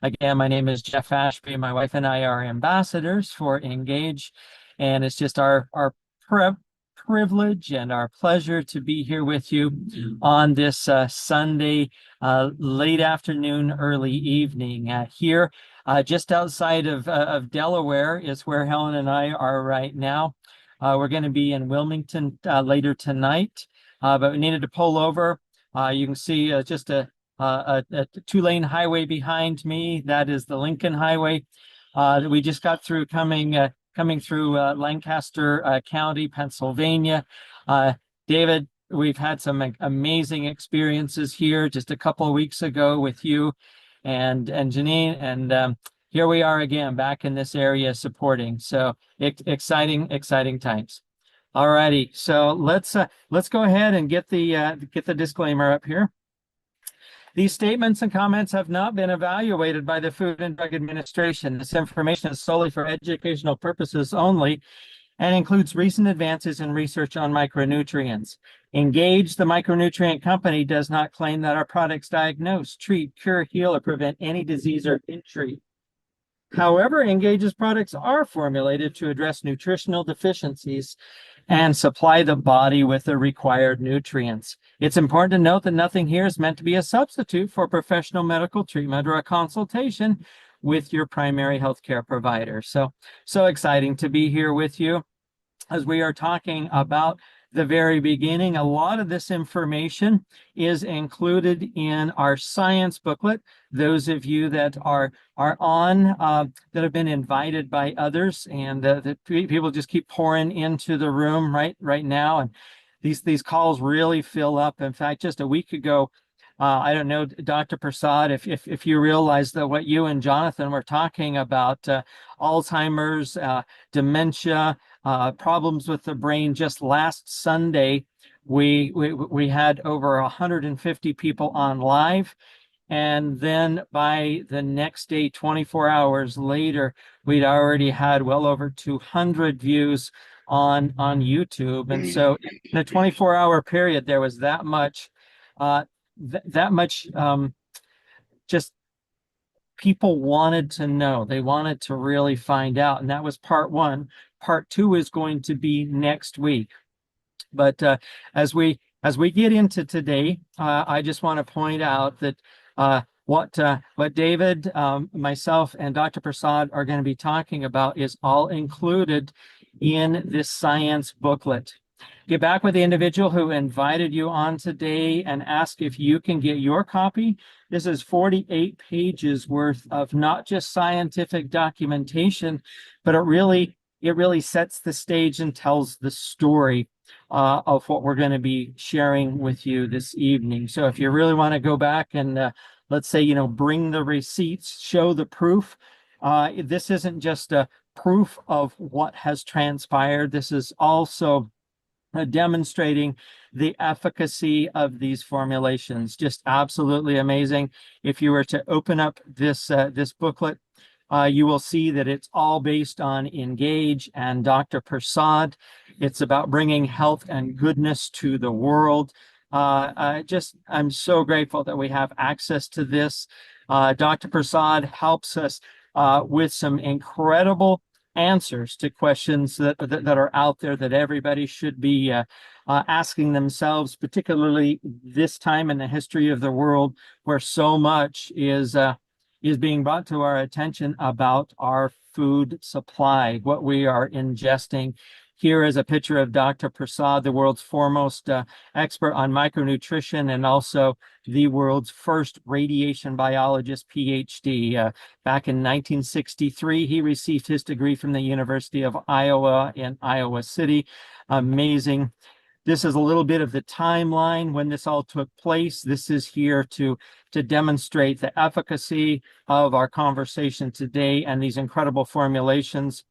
Again, my name is Jeff Ashby. My wife and I are ambassadors for Engage, and it's just our pri privilege and our pleasure to be here with you on this Sunday late afternoon, early evening. Here, just outside of Delaware is where Helen and I are right now. We're going to be in Wilmington later tonight, but we needed to pull over. You can see just a two-lane highway behind me. That is the Lincoln Highway. We just got through coming through Lancaster County, Pennsylvania. David, we've had some amazing experiences here just a couple of weeks ago with you and Janine, and here we are again back in this area supporting. So exciting times. All righty, so let's go ahead and get the disclaimer up here. These statements and comments have not been evaluated by the Food and Drug Administration. This information is solely for educational purposes only and includes recent advances in research on micronutrients. Engage, the micronutrient company, does not claim that our products diagnose, treat, cure, heal, or prevent any disease or injury. However, Engage's products are formulated to address nutritional deficiencies and supply the body with the required nutrients. It's important to note that nothing here is meant to be a substitute for professional medical treatment or a consultation with your primary healthcare provider. So exciting to be here with you as we are talking about the very beginning. A lot of this information is included in our science booklet. Those of you that are on that have been invited by others, and the people just keep pouring into the room right now, and these calls really fill up. In fact, just a week ago, I don't know, Dr. Prasad, if you realize that what you and Jonathan were talking about, Alzheimer's, dementia, problems with the brain. Just last Sunday, we had over 150 people on live. And then by the next day, 24 hours later, we'd already had well over 200 views on YouTube. And so in a 24-hour period, there was that much just people wanted to know. They wanted to really find out. And that was part one. Part two is going to be next week. But as we get into today, I just want to point out that what David, myself, and Dr. Prasad are going to be talking about is all included in this science booklet. Get back with the individual who invited you on today and ask if you can get your copy. This is 48 pages worth of not just scientific documentation, but it really sets the stage and tells the story of what we're going to be sharing with you this evening. So if you really want to go back and let's say, bring the receipts, show the proof. This isn't just a proof of what has transpired. This is also demonstrating the efficacy of these formulations. Just absolutely amazing. If you were to open up this booklet, you will see that it's all based on Engage and Dr. Prasad. It's about bringing health and goodness to the world. I'm so grateful that we have access to this. Dr. Prasad helps us with some incredible answers to questions that are out there that everybody should be asking themselves, particularly this time in the history of the world where so much is being brought to our attention about our food supply, what we are ingesting. Here is a picture of Dr. Prasad, the world's foremost expert on micronutrition and also the world's first radiation biologist, PhD. Back in 1963, he received his degree from the University of Iowa in Iowa City. Amazing. This is a little bit of the timeline when this all took place. This is here to demonstrate the efficacy of our conversation today and these incredible formulations.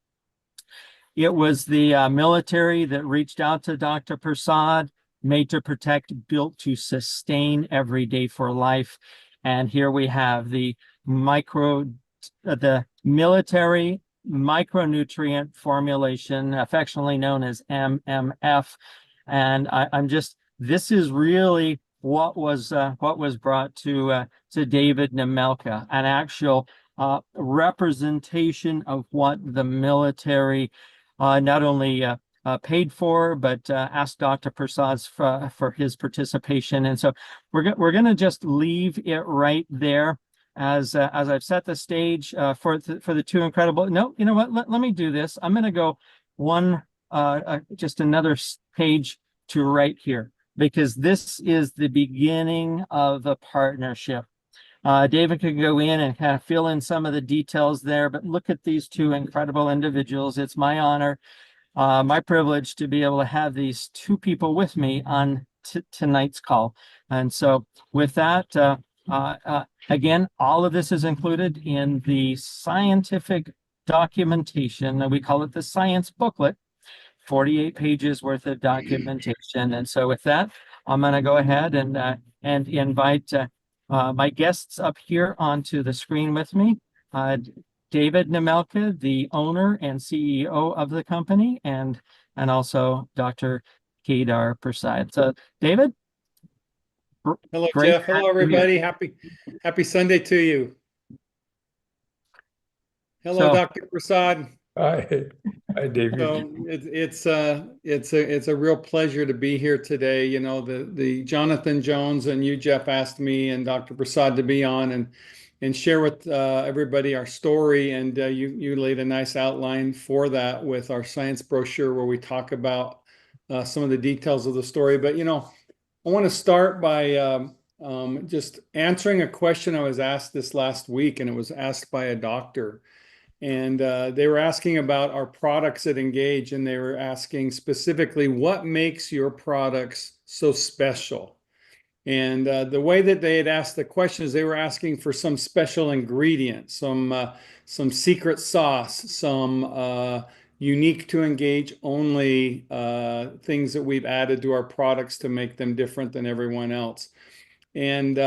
It was the military that reached out to Dr. Prasad, made to protect, built to sustain every day for life. And here we have the military micronutrient formulation, affectionately known as MMF. And this is really what was brought to David Nemelka, an actual representation of what the military not only paid for, but asked Dr. Prasad for his participation. And so we're going to just leave it right there as I've set the stage for the two incredible. No, you know what? Let me do this. I'm going to go one just another page to right here, because this is the beginning of a partnership. David could go in and kind of fill in some of the details there, but look at these two incredible individuals. It's my honor, my privilege to be able to have these two people with me on tonight's call. And so with that, again, all of this is included in the scientific documentation. We call it the science booklet, 48 pages worth of documentation. And so with that, I'm going to go ahead and invite my guests up here onto the screen with me. David Nemelka, the owner and CEO of the company, and also Dr. Kedar Prasad. So David. Hello, Jeff. Hello, everybody. Happy Sunday to you. Hello, Dr. Prasad. Hi, David. So it's a real pleasure to be here today. You know, the Jonathan Jones and you, Jeff, asked me and Dr. Prasad to be on and share with everybody our story. And you laid a nice outline for that with our science brochure, where we talk about some of the details of the story. But you know, I want to start by just answering a question I was asked this last week, and it was asked by a doctor. And they were asking about our products at Engage, and they were asking specifically, what makes your products so special? And the way that they had asked the question is they were asking for some special ingredient, some secret sauce, some unique to Engage only things that we've added to our products to make them different than everyone else. And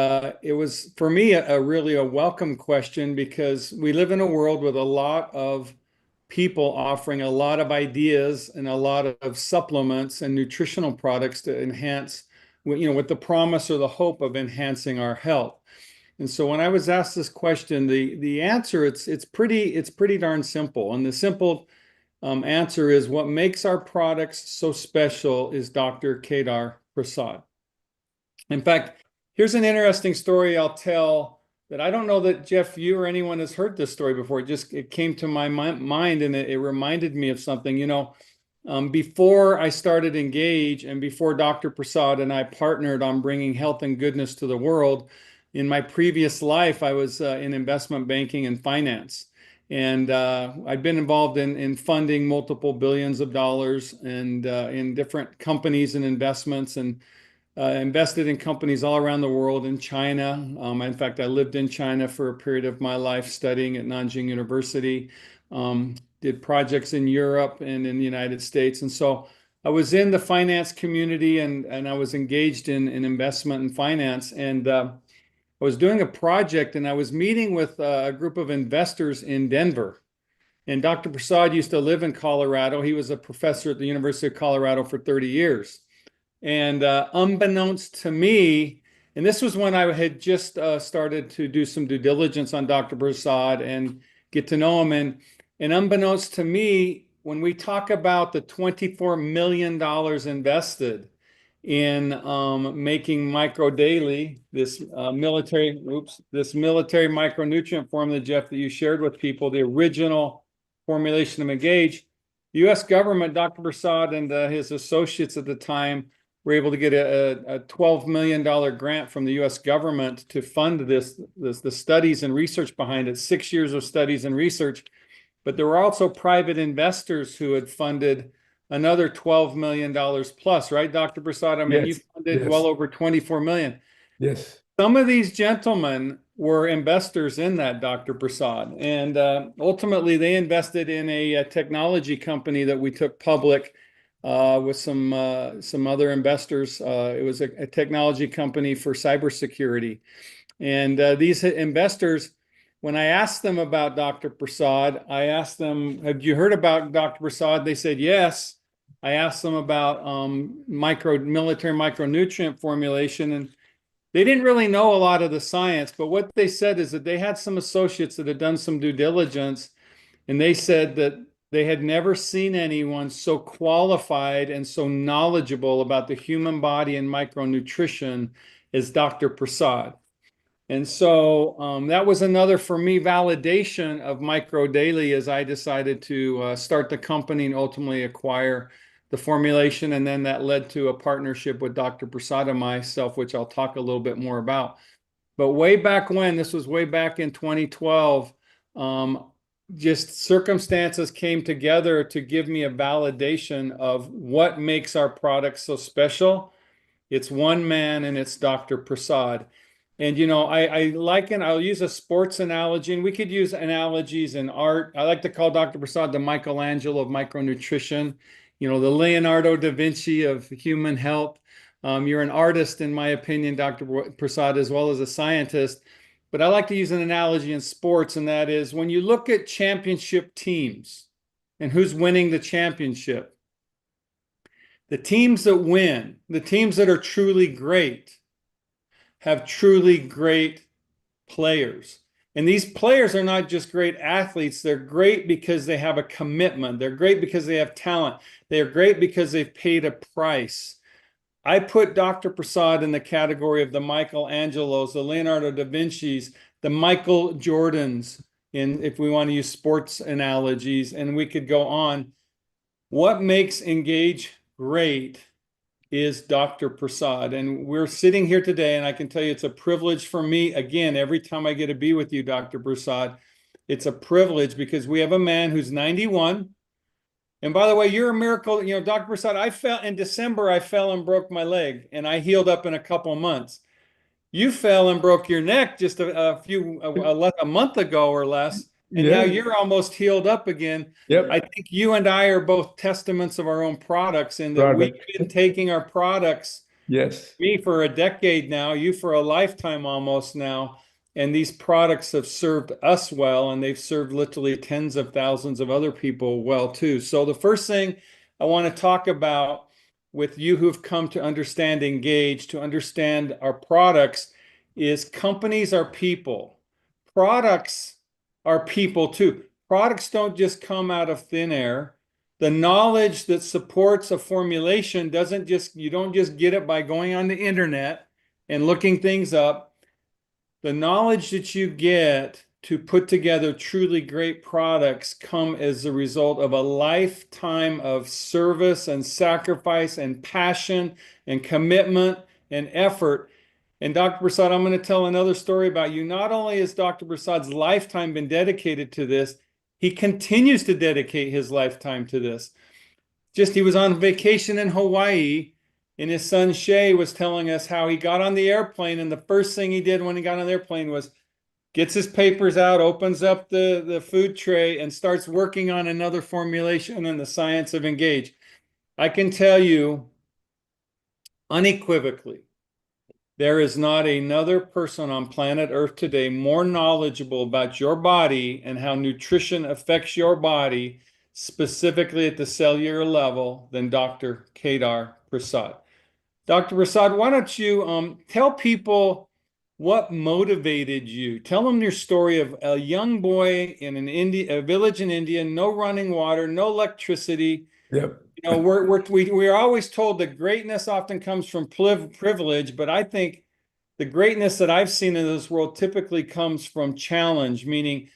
it was, for me, really a welcome question, because we live in a world with a lot of people offering a lot of ideas and a lot of supplements and nutritional products to enhance, you know, with the promise or the hope of enhancing our health. And so when I was asked this question, the answer, it's pretty darn simple. And the simple answer is, what makes our products so special is Dr. Kedar Prasad. In fact, here's an interesting story I'll tell that I don't know that, Jeff, you or anyone has heard this story before. It came to my mind, and it reminded me of something. You know, before I started Engage, and before Dr. Prasad and I partnered on bringing health and goodness to the world, in my previous life, I was in investment banking and finance. And I'd been involved in funding multiple billions of dollars and in different companies and investments, and invested in companies all around the world, in China. In fact, I lived in China for a period of my life studying at Nanjing University, did projects in Europe and in the United States. And so I was in the finance community, and I was engaged in investment and finance. And I was doing a project, and I was meeting with a group of investors in Denver. And Dr. Prasad used to live in Colorado. He was a professor at the University of Colorado for 30 years. And unbeknownst to me, and this was when I had just started to do some due diligence on Dr. Prasad and get to know him. And unbeknownst to me, when we talk about the $24 million invested in making MicroDaily, this military micronutrient formula, Jeff, that you shared with people, the original formulation of Engage, the U.S. government, Dr. Prasad and his associates at the time, were able to get a $12 million grant from the U.S. government to fund the studies and research behind it, 6 years of studies and research. But there were also private investors who had funded another $12 million plus, right, Dr. Prasad? I mean, yes, you funded well over 24 million. Yes. Some of these gentlemen were investors in that, Dr. Prasad. And ultimately, they invested in a technology company that we took public with some other investors. It was a technology company for cybersecurity. And these investors, when I asked them about Dr. Prasad, I asked them, have you heard about Dr. Prasad? They said yes. I asked them about military micronutrient formulation, they didn't really know a lot of the science, but what they said is that they had some associates that had done some due diligence, and they said that they had never seen anyone so qualified and so knowledgeable about the human body and micronutrition as Dr. Prasad. And so that was another, for me, validation of Micro Daily as I decided to start the company and ultimately acquire the formulation. And then that led to a partnership with Dr. Prasad and myself, which I'll talk a little bit more about. But way back when, this was way back in 2012, just circumstances came together to give me a validation of what makes our product so special. It's one man, and it's Dr. Prasad. And, I'll use a sports analogy, and we could use analogies in art. I like to call Dr. Prasad the Michelangelo of micronutrition, the Leonardo da Vinci of human health. You're an artist, in my opinion, Dr. Prasad, as well as a scientist. But I like to use an analogy in sports, and that is when you look at championship teams and who's winning the championship, the teams that win, the teams that are truly great, have truly great players. And these players are not just great athletes. They're great because they have a commitment. They're great because they have talent. They're great because they've paid a price. I put Dr. Prasad in the category of the Michelangelos, the Leonardo da Vinci's, the Michael Jordans, if we want to use sports analogies, and we could go on. What makes Engage great is Dr. Prasad. And we're sitting here today, and I can tell you it's a privilege for me. Again, every time I get to be with you, Dr. Prasad, it's a privilege because we have a man who's 91. And by the way, you're a miracle. Dr. Prasad, in December, I fell and broke my leg, and I healed up in a couple of months. You fell and broke your neck just a month ago or less. And now you're almost healed up again. Yep. I think you and I are both testaments of our own products, and that we've been taking our products, Yes. me for a decade now, you for a lifetime almost now. And these products have served us well, and they've served literally tens of thousands of other people well too. So the first thing I want to talk about with you who've come to understand Engage, to understand our products, is companies are people. Products are people too. Products don't just come out of thin air. The knowledge that supports a formulation you don't just get it by going on the internet and looking things up. The knowledge that you get to put together truly great products come as a result of a lifetime of service and sacrifice and passion and commitment and effort. And Dr. Prasad, I'm going to tell another story about you. Not only has Dr. Prasad's lifetime been dedicated to this, he continues to dedicate his lifetime to this. He was on vacation in Hawaii, and his son Shay was telling us how he got on the airplane, and the first thing he did when he got on the airplane was gets his papers out, opens up the food tray, and starts working on another formulation in the science of Engage. I can tell you unequivocally, there is not another person on planet Earth today more knowledgeable about your body and how nutrition affects your body, specifically at the cellular level, than Dr. Kedar Prasad. Dr. Prasad, why don't you tell people what motivated you? Tell them your story of a young boy in a village in India, no running water, no electricity. Yep. We're always told that greatness often comes from privilege, but I think the greatness that I've seen in this world typically comes from challenge, meaning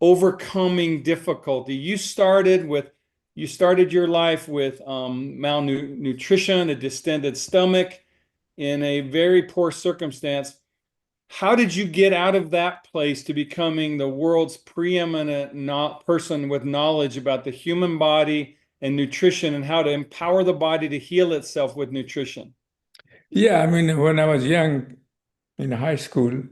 overcoming difficulty. You started your life with malnutrition, a distended stomach, in a very poor circumstance. How did you get out of that place to becoming the world's preeminent person with knowledge about the human body and nutrition, and how to empower the body to heal itself with nutrition? Yeah, I mean, when I was young in high school,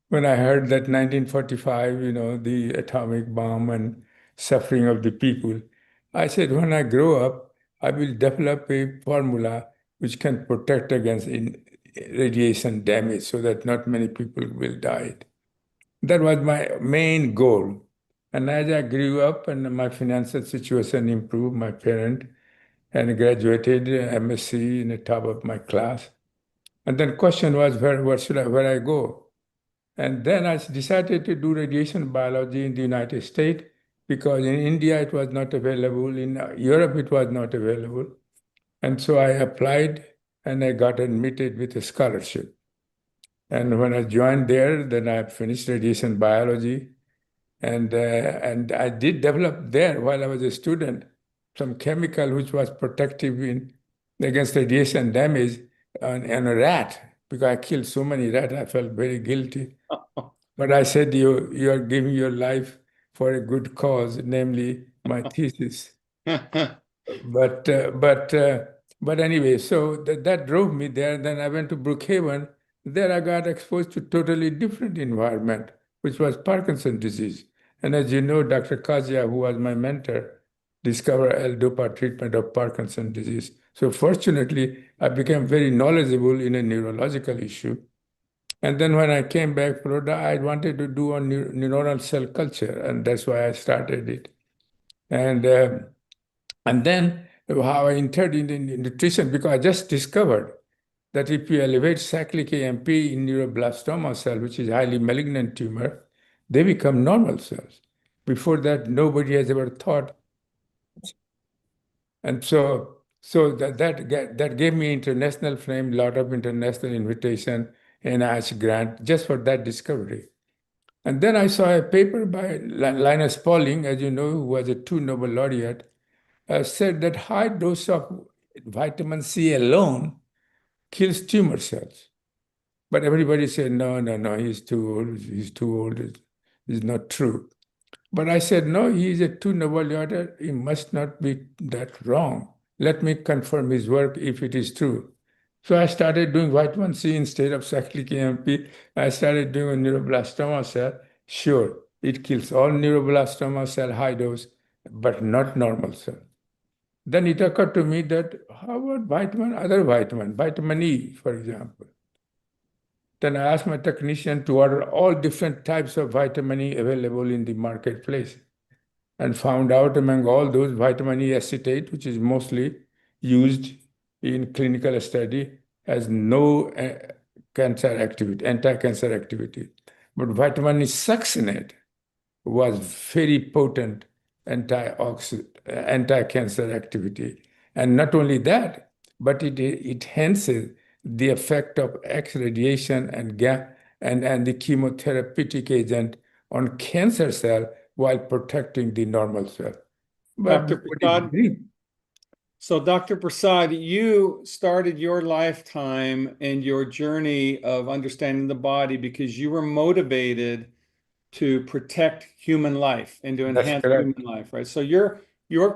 when I heard that 1945, the atomic bomb and suffering of the people, I said, when I grow up, I will develop a formula which can protect against radiation damage so that not many people will die. That was my main goal. And as I grew up and my financial situation improved, my parent and graduated MSc in the top of my class. And then question was, where I go? And then I decided to do radiation biology in the United States because in India it was not available, in Europe it was not available. And so I applied and I got admitted with a scholarship. And when I joined there, then I finished radiation biology. And I did develop there while I was a student some chemical which was protective against radiation damage on a rat because I killed so many rats. I felt very guilty. But I said, you are giving your life for a good cause, namely my thesis. But anyway, so that drove me there. Then I went to Brookhaven. There I got exposed to totally different environment, which was Parkinson's disease. And as you know, Dr. Kazia, who was my mentor, discovered L-DOPA treatment of Parkinson's disease. So fortunately, I became very knowledgeable in a neurological issue. And then when I came back, Florida, I wanted to do on neuronal cell culture, and that's why I started it. And then how I entered in nutrition, because I just discovered that if you elevate cyclic AMP in neuroblastoma cell, which is a highly malignant tumor, they become normal cells. Before that, nobody has ever thought. And so that gave me international fame, lot of international invitation, NIH grant just for that discovery. And then I saw a paper by Linus Pauling, as you know, who was a 2 Nobel laureate, said that high dose of vitamin C alone kills tumor cells. But everybody said, no, he's too old. It's not true. But I said, no, he is a 2 Nobel laureate. He must not be that wrong. Let me confirm his work if it is true. So I started doing vitamin C instead of cyclic AMP. I started doing a neuroblastoma cell. Sure, it kills all neuroblastoma cell high dose, but not normal cell. Then it occurred to me that how about other vitamin E, for example. Then I asked my technician to order all different types of vitamin E available in the marketplace and found out among all those vitamin E acetate, which is mostly used in clinical study, has no anti-cancer activity. But vitamin E succinate was very potent anti-cancer activity. And not only that, but it enhances the effect of X radiation and the chemotherapeutic agent on cancer cell while protecting the normal cell. But Dr. Prasad, so Dr. Prasad, you started your lifetime and your journey of understanding the body because you were motivated to protect human life and to enhance human life, right? So your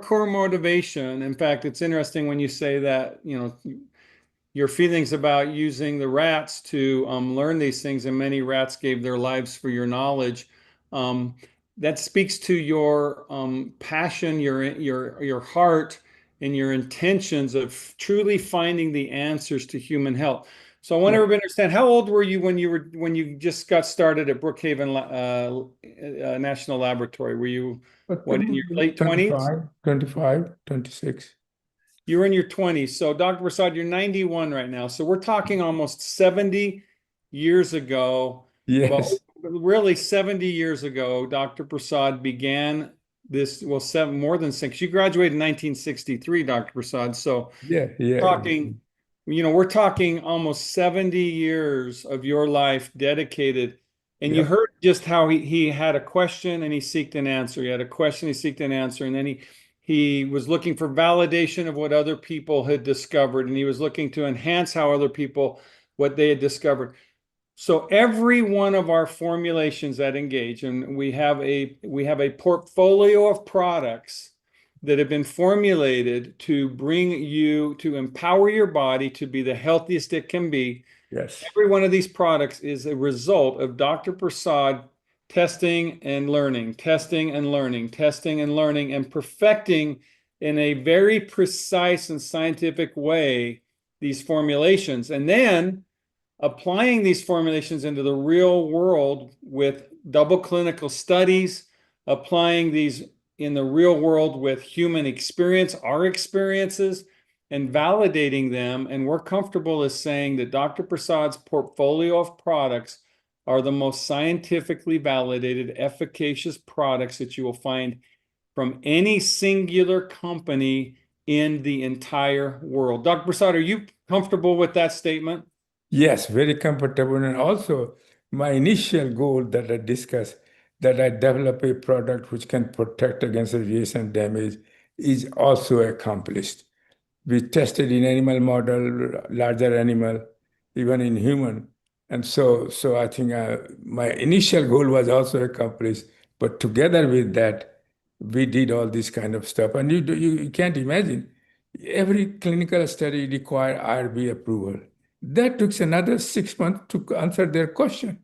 core motivation, in fact, it's interesting when you say that, your feelings about using the rats to learn these things, and many rats gave their lives for your knowledge. That speaks to your passion, your heart, and your intentions of truly finding the answers to human health. So I want everybody to understand, how old were you when you just got started at Brookhaven National Laboratory? Were you in your late 20s? 25, 26. You were in your 20s. So Dr. Prasad, you're 91 right now. So we're talking almost 70 years ago. Yes. Well, really 70 years ago, Dr. Prasad began this, more than 6. You graduated in 1963, Dr. Prasad. So we're talking almost 70 years of your life dedicated. And you heard just how he had a question and he sought an answer. He had a question, he sought an answer, and then he was looking for validation of what other people had discovered, and he was looking to enhance how other people, what they had discovered. So every one of our formulations that engage, and we have a portfolio of products that have been formulated to empower your body to be the healthiest it can be. Yes. Every one of these products is a result of Dr. Prasad testing and learning, and perfecting in a very precise and scientific way these formulations, and then applying these formulations into the real world with double clinical studies, applying these in the real world with human experience, our experiences, and validating them. And we're comfortable as saying that Dr. Prasad's portfolio of products are the most scientifically validated, efficacious products that you will find from any singular company in the entire world. Dr. Prasad, are you comfortable with that statement? Yes, very comfortable. And also, my initial goal that I discussed, that I develop a product which can protect against radiation damage, is also accomplished. We tested in animal model, larger animal, even in human. And so I think my initial goal was also accomplished. But together with that, we did all this kind of stuff. And you can't imagine, every clinical study required IRB approval. That took another 6 months to answer their question.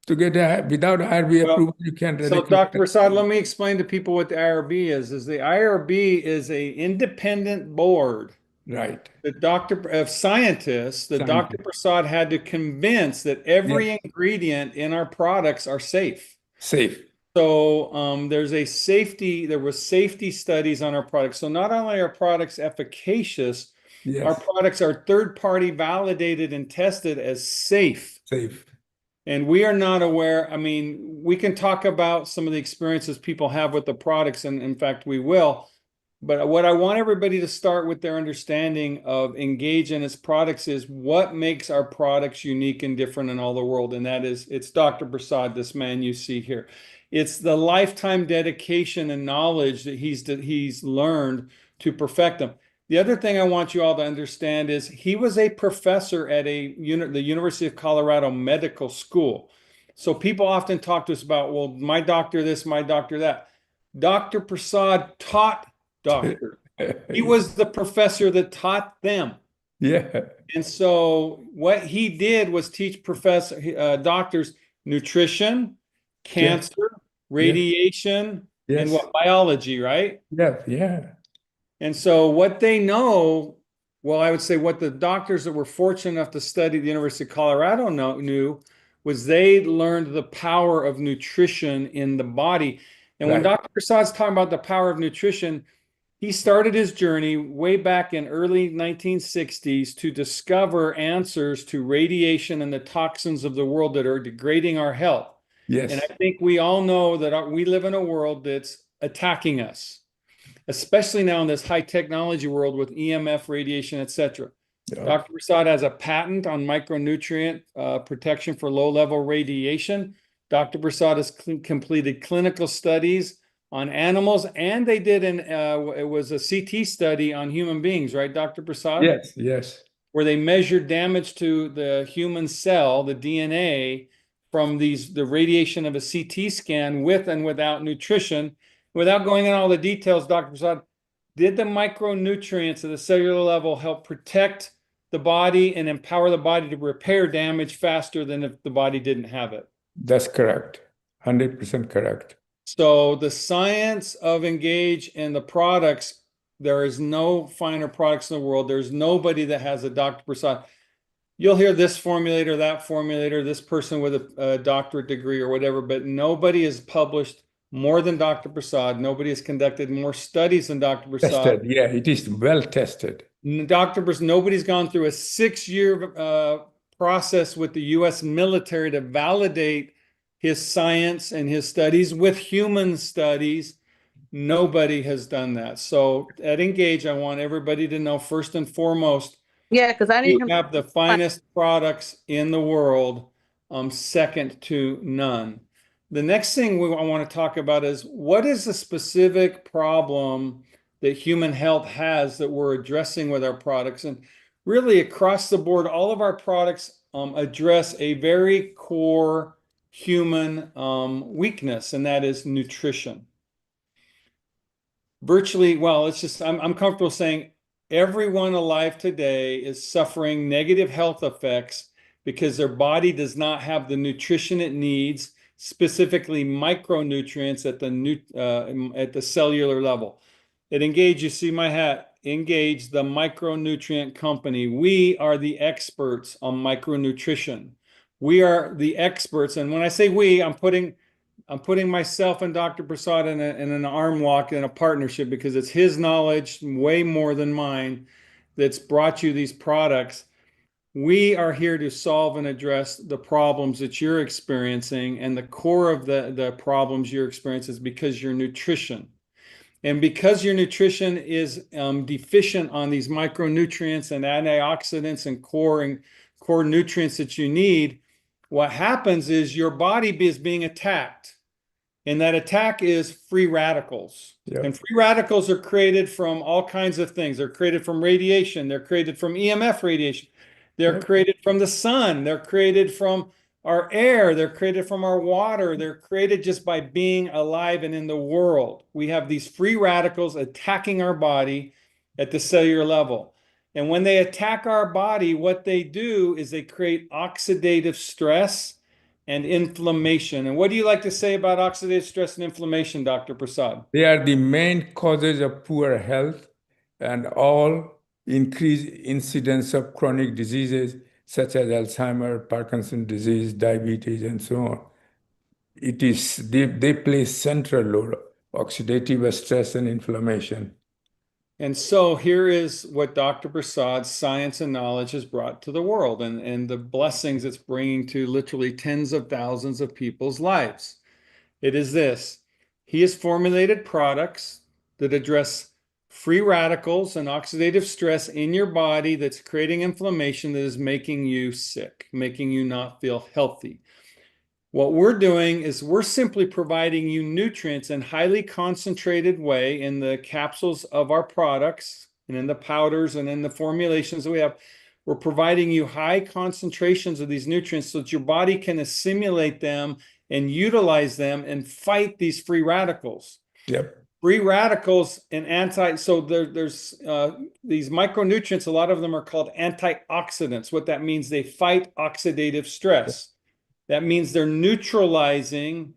To get without IRB Well, approval, you can't run a So, Dr. clinical Prasad, study. let me explain to people what the IRB is. The IRB is a independent board Right. of scientists that Dr. Scientific. Prasad had to convince that every ingredient in our products are safe. Safe. So there was safety studies on our products. So not only are products efficacious, our Yes. products are third-party validated and tested as safe. Safe. And we are not aware, I mean, we can talk about some of the experiences people have with the products, and in fact, we will. But what I want everybody to start with their understanding of Engage and its products is what makes our products unique and different in all the world. And that is, it's Dr. Prasad, this man you see here. It's the lifetime dedication and knowledge that he's learned to perfect them. The other thing I want you all to understand is he was a professor at the University of Colorado Medical School. So people often talk to us about, well, my doctor this, my doctor that. Dr. Prasad taught doctor. He was the professor that taught them. Yeah. And so what he did was teach doctors nutrition, cancer, radiation, Yes. and what biology, right? Yeah. Yeah. And so what they know, well, I would say what the doctors that were fortunate enough to study at the University of Colorado knew was they learned the power of nutrition in the body. And when Right. Dr. Prasad's talking about the power of nutrition, he started his journey way back in early 1960s to discover answers to radiation and the toxins of the world that are degrading our health. Yes. And I think we all know that we live in a world that's attacking us, especially now in this high technology world with EMF radiation, etc. Yeah. Dr. Prasad has a patent on micronutrient protection for low-level radiation. Dr. Prasad has completed clinical studies on animals, and they did it was a CT study on human beings, right, Dr. Prasad? Yes. Yes. Where they measured damage to the human cell, the DNA, from the radiation of a CT scan with and without nutrition. Without going into all the details, Dr. Prasad, did the micronutrients at the cellular level help protect the body and empower the body to repair damage faster than if the body didn't have it? That's correct. 100% correct. So the science of Engage and the products, there is no finer products in the world. There's nobody that has a Dr. Prasad. You'll hear this formulator, that formulator, this person with a doctorate degree or whatever, but nobody has published more than Dr. Prasad. Nobody has conducted more studies than Dr. Prasad. Tested. Yeah, it is well tested. Dr. Prasad, nobody's gone through a 6-year process with the U.S. military to validate his science and his studies with human studies. Nobody has done that. So at Engage, I want everybody to know first and foremost, Yeah, because I we need him. have the finest products in the world, second to none. The next thing I want to talk about is what is the specific problem that human health has that we're addressing with our products? And really across the board, all of our products address a very core human weakness, and that is nutrition. Virtually, well, I'm comfortable saying everyone alive today is suffering negative health effects because their body does not have the nutrition it needs, specifically micronutrients at the cellular level. At Engage, you see my hat, Engage, the micronutrient company. We are the experts on micronutrition. We are the experts. And when I say we, I'm putting I'm putting myself and Dr. Prasad in an arm lock in a partnership because it's his knowledge way more than mine that's brought you these products. We are here to solve and address the problems that you're experiencing, and the core of the problems you're experiencing is because your nutrition. And because your nutrition is deficient on these micronutrients and antioxidants and core nutrients that you need, what happens is your body is being attacked. And that attack is free radicals. Yep. And free radicals are created from all kinds of things. They're created from radiation. They're created from EMF radiation. They're Yep. created from the sun. They're created from our air. They're created from our water. They're created just by being alive and in the world. We have these free radicals attacking our body at the cellular level. And when they attack our body, what they do is they create oxidative stress and inflammation. And what do you like to say about oxidative stress and inflammation, Dr. Prasad? They are the main causes of poor health and all increased incidence of chronic diseases such as Alzheimer's, Parkinson's disease, diabetes, and so on. They play central role, oxidative stress and inflammation. And so here is what Dr. Prasad's science and knowledge has brought to the world, and the blessings it's bringing to literally tens of thousands of people's lives. It is this: he has formulated products that address free radicals and oxidative stress in your body that's creating inflammation that is making you sick, making you not feel healthy. What we're doing is we're simply providing you nutrients in highly concentrated way in the capsules of our products and in the powders and in the formulations that we have. We're providing you high concentrations of these nutrients so that your body can assimilate them and utilize them and fight these free radicals. Yep. Free radicals and there's these micronutrients, a lot of them are called antioxidants. What that means, they fight oxidative stress. That means they're neutralizing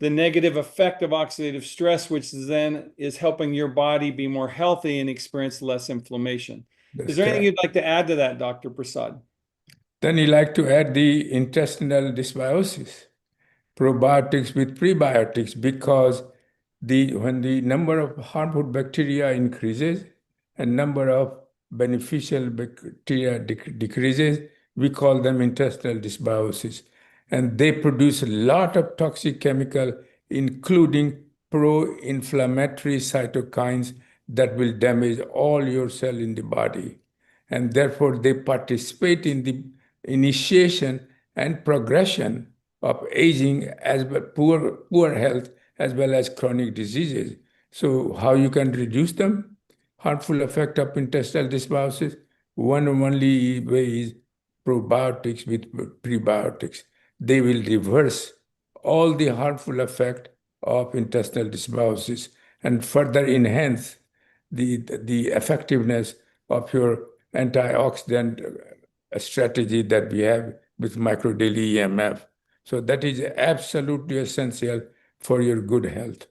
the negative effect of oxidative stress, which then is helping your body be more healthy and experience less inflammation. Is there anything you'd like to add to that, Dr. Prasad? Then you like to add the intestinal dysbiosis, probiotics with prebiotics, because when the number of harmful bacteria increases and number of beneficial bacteria decreases, we call them intestinal dysbiosis. And they produce a lot of toxic chemical, including pro-inflammatory cytokines that will damage all your cell in the body. And therefore, they participate in the initiation and progression of aging, as well poor health, as well as chronic diseases. So how you can reduce them? Harmful effect of intestinal dysbiosis? One and only way is probiotics with prebiotics. They will reverse all the harmful effect of intestinal dysbiosis and further enhance the effectiveness of your antioxidant strategy that we have with micro daily EMF. So that is absolutely essential for your good health.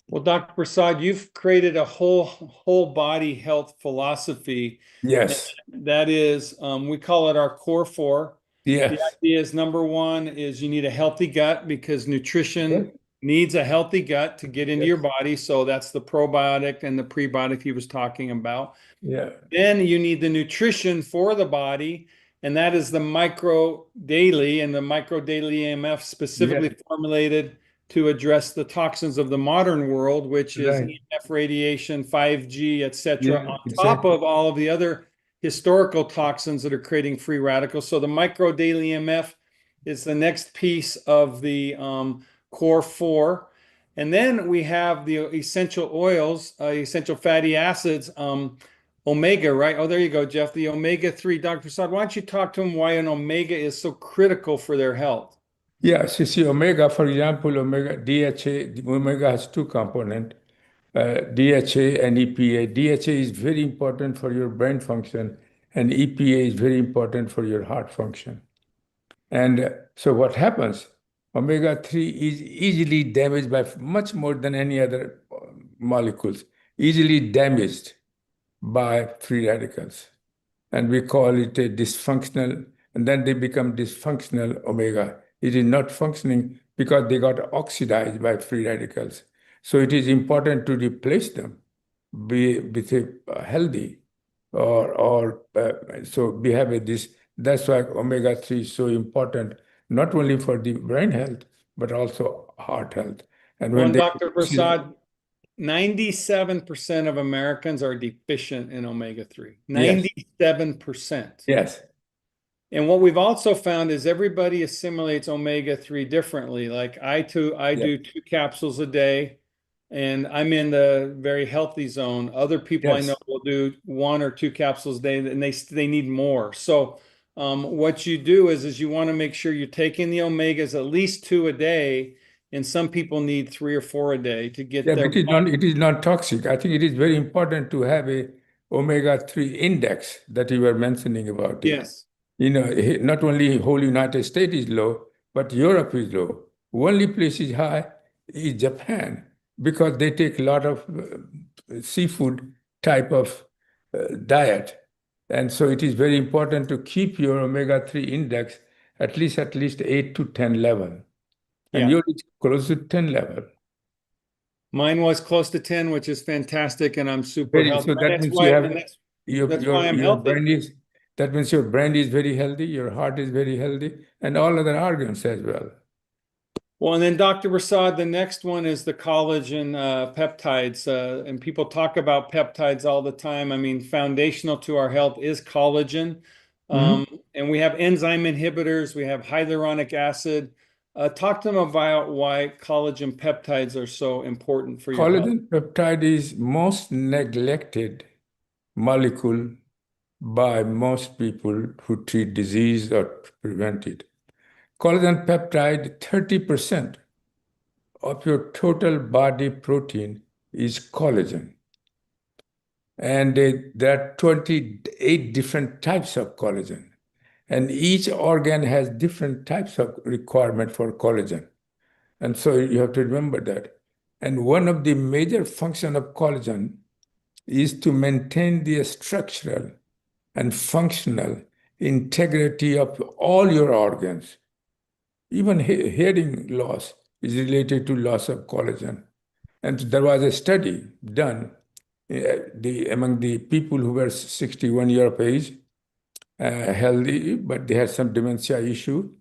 Well, Dr. Prasad, you've created a whole body health philosophy. Yes. That is, we call it our core four. Yes. The idea is, number one is you need a healthy gut, because nutrition needs a healthy gut to get into your body. So that's the probiotic and the prebiotic he was talking about. Yeah. Then you need the nutrition for the body, and that is the micro daily and the micro daily EMF specifically formulated to address the toxins of the modern world, which is EMF radiation, 5G, etc., on top of all of the other historical toxins that are creating free radicals. So the micro daily EMF is the next piece of the core four. And then we have the essential oils, essential fatty acids, omega, right? Oh, there you go, Jeff. The omega-3. Dr. Prasad, why don't you talk to them why an omega is so critical for their health? Yes, you see, omega, for example, omega DHA, omega has two components, DHA and EPA. DHA is very important for your brain function, and EPA is very important for your heart function. And so what happens? Omega-3 is easily damaged by much more than any other molecules, easily damaged by free radicals. And we call it a dysfunctional, and then they become dysfunctional omega. It is not functioning because they got oxidized by free radicals. So it is important to replace them with a healthy so we have this. That's why omega-3 is so important, not only for the brain health, but also heart health. And when Well, they Dr. Prasad, 97% of Americans are deficient in omega-3. yes, 97%. yes, And what we've also found is everybody assimilates omega-3 differently. Like I yes, do 2 capsules a day, and I'm in the very healthy zone. Other people I know yes. will do 1 or 2 capsules a day, and they need more. So what you do is you want to make sure you're taking the omegas at least 2 a day, and some people need 3 or 4 a day to get Yeah, but their it is not toxic. I think it is very important to have a omega-3 index that you were mentioning about it. yes. Not only whole United States is low, but Europe is low. Only place is high is Japan because they take a lot of seafood type of diet. And so it is very important to keep your omega-3 index at least 8 to 10 level. And Yeah. you're close to 10 level. Mine was close to 10, which is fantastic, and I'm super Very, healthy. so that That's means you why, have and your that's why your I'm your healthy. brain is that means your brain is very healthy, your heart is very healthy, and all other organs as well. Well, and then Dr. Prasad, the next one is the collagen peptides. And people talk about peptides all the time. I mean, foundational to our health is collagen. Mhm. And we have enzyme inhibitors, we have hyaluronic acid. Talk to them about why collagen peptides are so important for your health. Collagen peptide is most neglected molecule by most people who treat disease or prevent it. Collagen peptide, 30% of your total body protein is collagen. And there are 28 different types of collagen. And each organ has different types of requirement for collagen. And so you have to remember that. And one of the major function of collagen is to maintain the structural and functional integrity of all your organs. Even hearing loss is related to loss of collagen. And there was a study done among the people who were 61 years of age, healthy, but they had some dementia issue.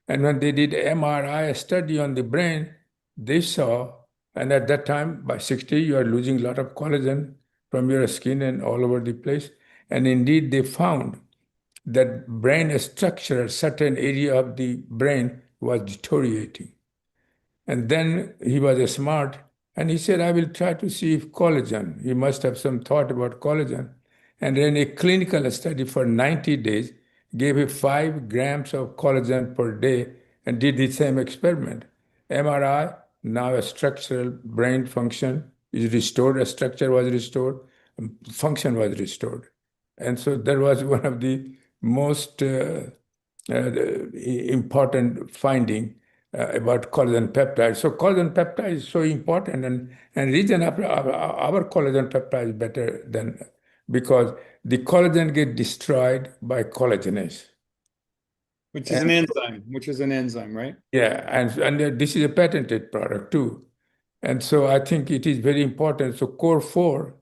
And when they did MRI study on the brain, they saw, and at that time, by 60, you are losing a lot of collagen from your skin and all over the place. And indeed, they found that brain structure, a certain area of the brain was deteriorating. And then he was smart and he said, I will try to see if collagen, he must have some thought about collagen, and ran a clinical study for 90 days, gave him 5 grams of collagen per day, and did the same experiment. MRI, now a structural brain function is restored, a structure was restored, function was restored. And so that was one of the most important finding about collagen peptide. So collagen peptide is so important, and reason our collagen peptide is better than because the collagen get destroyed by collagenase. Which is an And enzyme, right? yeah, and this is a patented product too. And so I think it is very important. So core 4,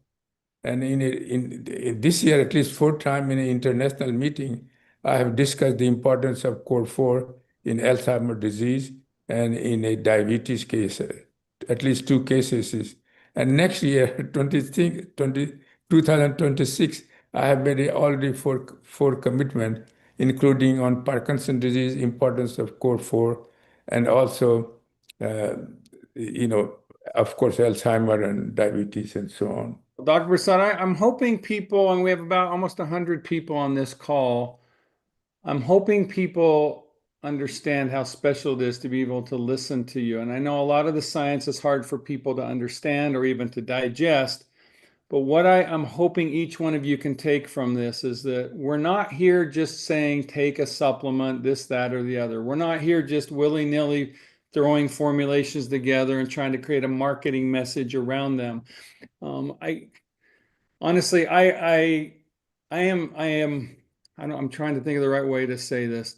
and in this year, at least 4 times in an international meeting, I have discussed the importance of core 4 in Alzheimer's disease and in a diabetes case, at least 2 cases. And next year, 2026, I have made already four commitment, including on Parkinson's disease, importance of core 4, and also, uh, you know, of course, Alzheimer and diabetes and so on. Dr. Prasad, I'm hoping people, and we have about almost 100 people on this call. I'm hoping people understand how special it is to be able to listen to you. And I know a lot of the science is hard for people to understand or even to digest. But what I'm hoping each one of you can take from this is that we're not here just saying take a supplement, this, that, or the other. We're not here just willy-nilly throwing formulations together and trying to create a marketing message around them. I honestly, I am, I don't, I'm trying to think of the right way to say this.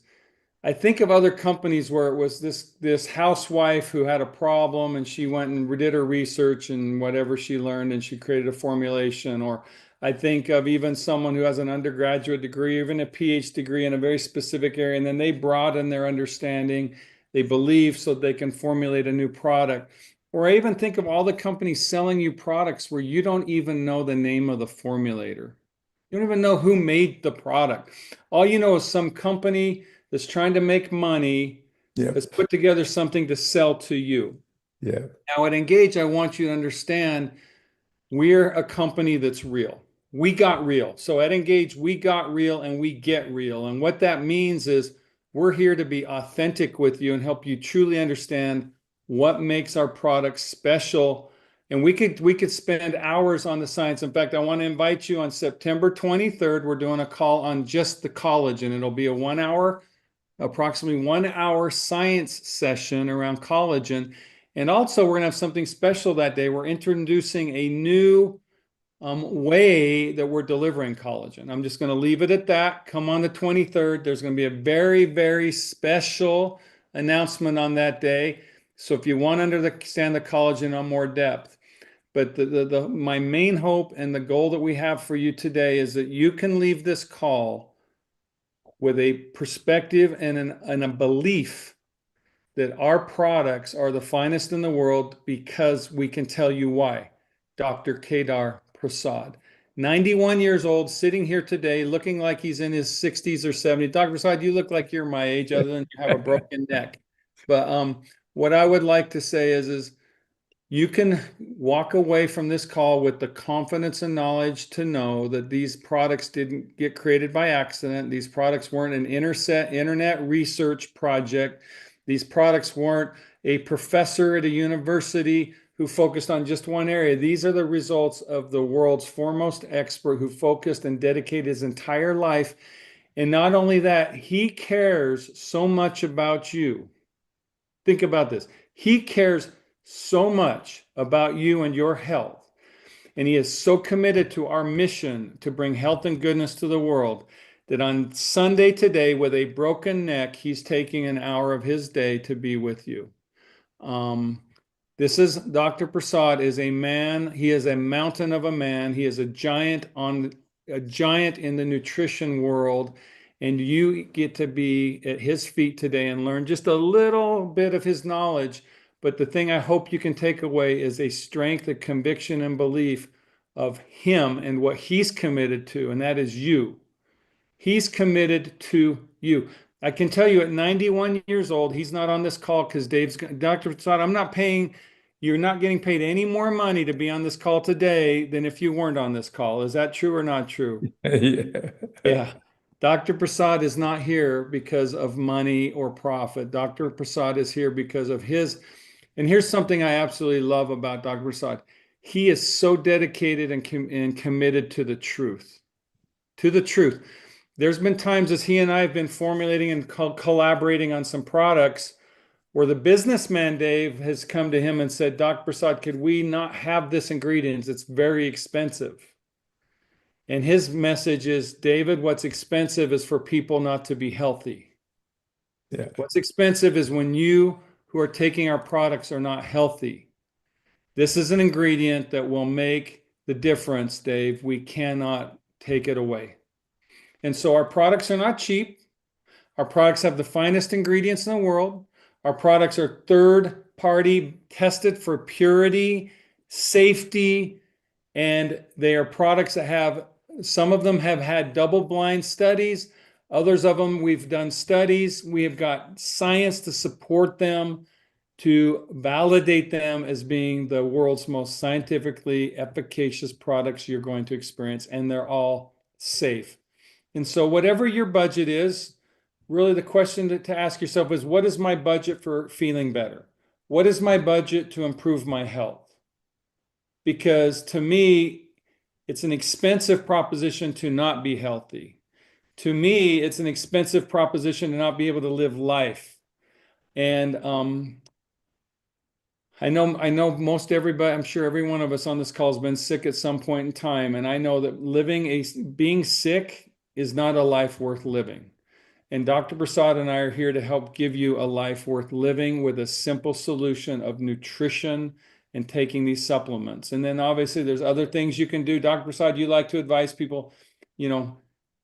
I think of other companies where it was this housewife who had a problem and she went and did her research and whatever she learned and she created a formulation. Or I think of even someone who has an undergraduate degree, even a PhD degree in a very specific area, and then they broaden their understanding, they believe so they can formulate a new product. Or I even think of all the companies selling you products where you don't even know the name of the formulator. You don't even know who made the product. All you know is some company that's trying to make money has Yep. put together something to sell to you. Yeah. Now at Engage, I want you to understand we're a company that's real. We got real. So at Engage, we got real and we get real. And what that means is we're here to be authentic with you and help you truly understand what makes our products special. And we could spend hours on the science. In fact, I want to invite you on September 23rd. We're doing a call on just the collagen. It'll be a approximately 1 hour science session around collagen. And also, we're going to have something special that day. We're introducing a new way that we're delivering collagen. I'm just going to leave it at that. Come on the 23rd. There's going to be a very, very special announcement on that day. So if you want to understand the collagen on more depth, but my main hope and the goal that we have for you today is that you can leave this call with a perspective and a belief that our products are the finest in the world because we can tell you why. Dr. Kedar Prasad, 91 years old, sitting here today looking like he's in his 60s or 70s. Dr. Prasad, you look like you're my age other than you have a broken neck. But what I would like to say is you can walk away from this call with the confidence and knowledge to know that these products didn't get created by accident. These products weren't an internet research project. These products weren't a professor at a university who focused on just one area. These are the results of the world's foremost expert who focused and dedicated his entire life. And not only that, he cares so much about you. Think about this. He cares so much about you and your health. And he is so committed to our mission to bring health and goodness to the world that on Sunday today, with a broken neck, he's taking an hour of his day to be with you. This is Dr. Prasad is a man. He is a mountain of a man. He is a giant in the nutrition world. And you get to be at his feet today and learn just a little bit of his knowledge. But the thing I hope you can take away is a strength, a conviction, and belief of him and what he's committed to, and that is you. He's committed to you. I can tell you at 91 years old, he's not on this call because Dr. Prasad, you're not getting paid any more money to be on this call today than if you weren't on this call. Is that true or not true? Yeah. Yeah. Dr. Prasad is not here because of money or profit. Dr. Prasad is here because of and here's something I absolutely love about Dr. Prasad. He is so dedicated and committed to the truth. To the truth. There's been times as he and I have been formulating and collaborating on some products where the businessman Dave has come to him and said, Dr. Prasad, could we not have this ingredient? It's very expensive. And his message is, David, what's expensive is for people not to be healthy. Yeah. What's expensive is when you who are taking our products are not healthy. This is an ingredient that will make the difference, Dave. We cannot take it away. And so our products are not cheap. Our products have the finest ingredients in the world. Our products are third-party tested for purity, safety, and they are products that some of them have had double-blind studies. Others of them, we've done studies. We have got science to support them, to validate them as being the world's most scientifically efficacious products you're going to experience, and they're all safe. And so whatever your budget is, really the question to ask yourself is, what is my budget for feeling better? What is my budget to improve my health? Because to me, it's an expensive proposition to not be healthy. To me, it's an expensive proposition to not be able to live life. And I know most everybody, I'm sure every one of us on this call has been sick at some point in time. And I know that being sick is not a life worth living. And Dr. Prasad and I are here to help give you a life worth living with a simple solution of nutrition and taking these supplements. And then obviously there's other things you can do. Dr. Prasad, you like to advise people,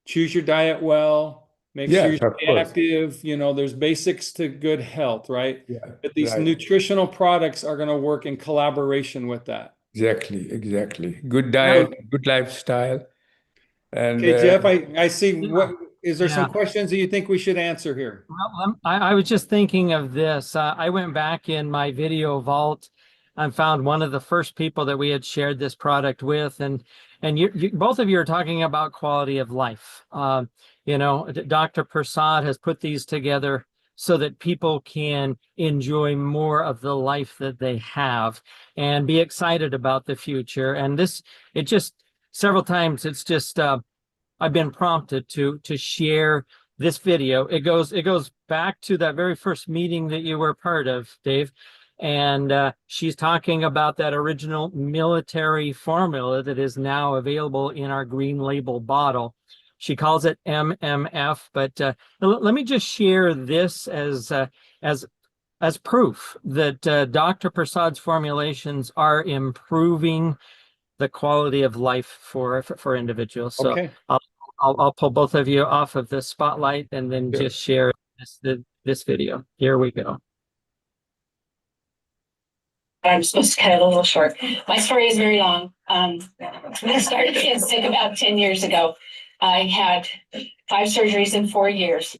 choose your diet well, make sure you Yes, of stay course. active. There's basics to good health, right? Yeah, But these right. nutritional products are going to work in collaboration with that. Exactly. Good diet, good lifestyle. And Okay, Jeff, I see. Yeah. Is there some Yeah. questions that you think we should answer here? Well, I was just thinking of this. I went back in my video vault and found one of the first people that we had shared this product with, and you both of you are talking about quality of life. Dr. Prasad has put these together so that people can enjoy more of the life that they have and be excited about the future. And it just several times it's just I've been prompted to share this video. It goes back to that very first meeting that you were part of, Dave. And she's talking about that original military formula that is now available in our green label bottle. She calls it MMF, but let me just share this as proof that Dr. Prasad's formulations are improving the quality of life for individuals. So Okay. I'll pull both of you off of the spotlight and then Sure. just share this video. Here we go. I'm supposed to cut it a little short. My story is very long. I started getting sick about 10 years ago. I had 5 surgeries in 4 years.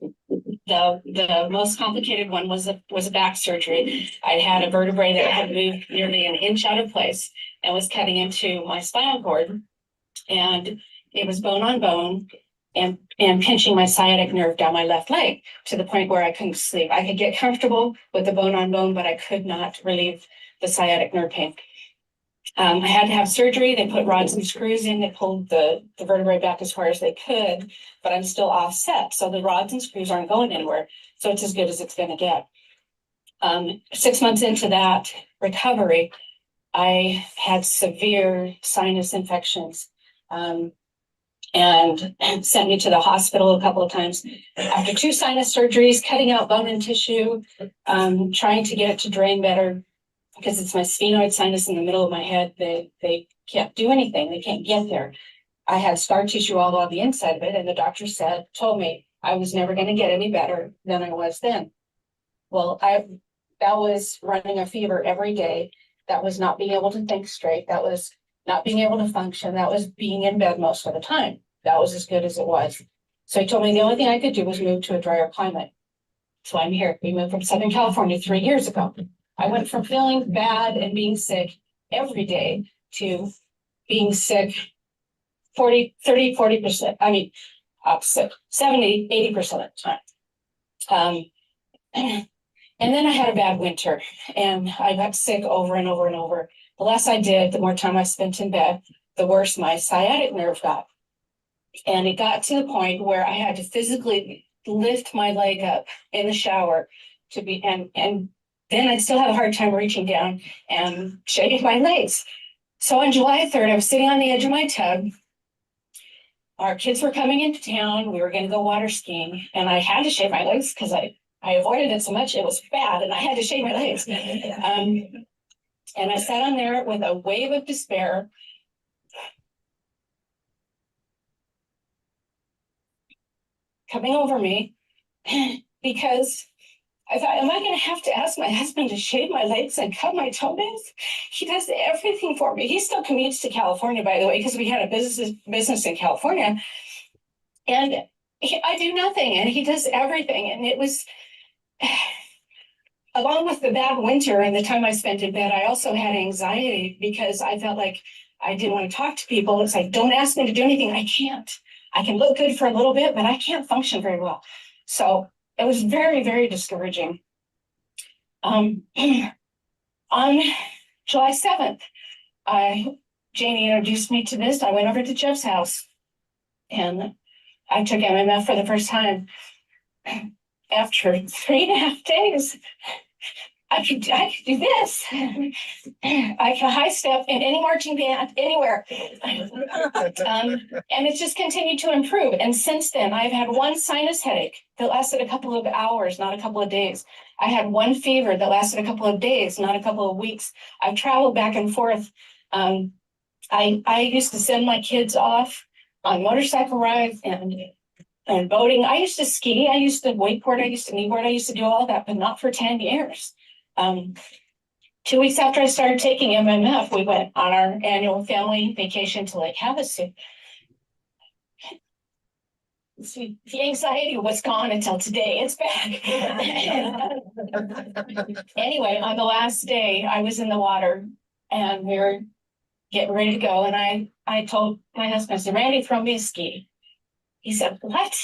The most complicated one was a back surgery. I had a vertebrae that had moved nearly an inch out of place and was cutting into my spinal cord. And it was bone on bone and pinching my sciatic nerve down my left leg to the point where I couldn't sleep. I could get comfortable with the bone on bone, but I could not relieve the sciatic nerve pain. I had to have surgery. They put rods and screws in. They pulled the vertebrae back as far as they could, but I'm still offset. So the rods and screws aren't going anywhere. So it's as good as it's going to get. 6 months into that recovery, I had severe sinus infections and sent me to the hospital a couple of times. After 2 sinus surgeries, cutting out bone and tissue, trying to get it to drain better, because it's my sphenoid sinus in the middle of my head. They can't do anything. They can't get there. I had scar tissue all on the inside of it, and the doctor told me I was never going to get any better than I was then. Well, that was running a fever every day. That was not being able to think straight. That was not being able to function. That was being in bed most of the time. That was as good as it was. So he told me the only thing I could do was move to a drier climate. So I'm here. We moved from Southern California 3 years ago. I went from feeling bad and being sick every day to being sick 40%. I mean, opposite, 70, 80% of the time. And then I had a bad winter and I got sick over and over and over. The less I did, the more time I spent in bed, the worse my sciatic nerve got. And it got to the point where I had to physically lift my leg up in the shower and then I still have a hard time reaching down and shaving my legs. So on July 3rd, I was sitting on the edge of my tub. Our kids were coming into town. We were going to go water skiing. And I had to shave my legs because I avoided it so much. It was bad and I had to shave my legs. And I sat on there with a wave of despair. Coming over me because I thought, am I going to have to ask my husband to shave my legs and cut my toenails? He does everything for me. He still commutes to California, by the way, because we had a business in California. And I do nothing, and he does everything. And it was, along with the bad winter and the time I spent in bed, I also had anxiety because I felt like I didn't want to talk to people. It's like, don't ask me to do anything. I can't. I can look good for a little bit, but I can't function very well. So it was very, very discouraging. On July 7th, Janie introduced me to this. I went over to Jeff's house and I took MMF for the first time. After 3.5 days, I could do this. I can high step in any marching band, anywhere. And it's just continued to improve. And since then, I've had one sinus headache that lasted a couple of hours, not a couple of days. I had one fever that lasted a couple of days, not a couple of weeks. I've traveled back and forth. I used to send my kids off on motorcycle rides and boating. I used to ski. I used to wakeboard. I used to kneeboard. I used to do all that, but not for 10 years. 2 weeks after I started taking MMF, we went on our annual family vacation to Lake Havasu. The anxiety was gone until today. It's back. Anyway, on the last day, I was in the water and we were getting ready to go. And I told my husband, I said, Randy, throw me a ski. He said, what?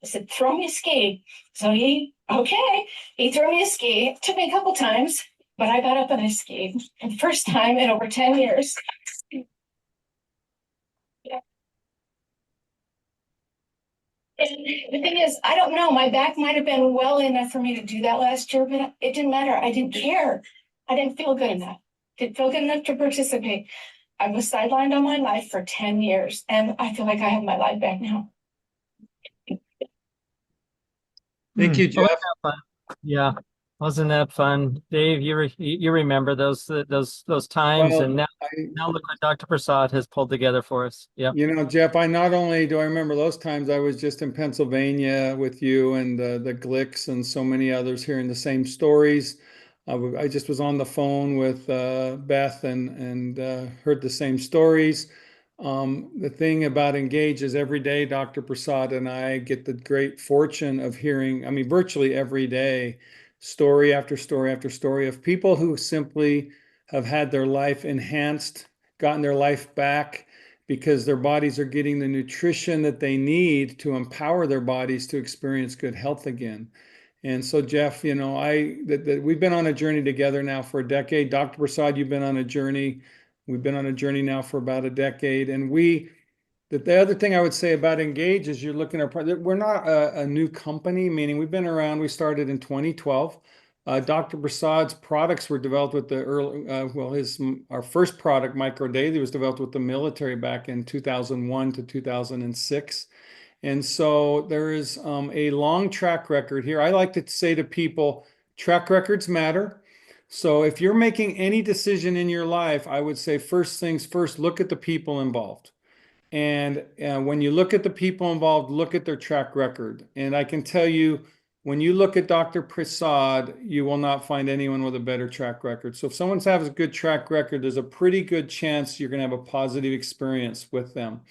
I said, throw me a ski. So he threw me a ski. It took me a couple times, but I got up and I skied. And first time in over 10 years. Yeah. And the thing is, I don't know, my back might have been well enough for me to do that last year, but it didn't matter. I didn't care. I didn't feel good enough. Didn't feel good enough to participate. I was sidelined on my life for 10 years, and I feel like I have my life back now. Thank you, Wasn't Jeff. that fun? Yeah, wasn't that fun, Dave? You remember those times, Well, and now look what Dr. Prasad has pulled together for us. Yep. You know, Jeff, I not only do I remember those times, I was just in Pennsylvania with you and the Glicks and so many others hearing the same stories. I just was on the phone with Beth and heard the same stories. The thing about Engage is every day, Dr. Prasad and I get the great fortune of hearing, I mean, virtually every day, story after story after story of people who simply have had their life enhanced, gotten their life back because their bodies are getting the nutrition that they need to empower their bodies to experience good health again. And so, Jeff, you know, we've been on a journey together now for a decade. Dr. Prasad, you've been on a journey. We've been on a journey now for about a decade. And the other thing I would say about Engage is you're looking at, we're not a new company, meaning we've been around, we started in 2012. Dr. Prasad's products were developed with the our first product, Micro Daily, was developed with the military back in 2001 to 2006. And so there is a long track record here. I like to say to people, track records matter. So if you're making any decision in your life, I would say first things first, look at the people involved. And when you look at the people involved, look at their track record. And I can tell you, when you look at Dr. Prasad, you will not find anyone with a better track record. So if someone has a good track record, there's a pretty good chance you're going to have a positive experience with them.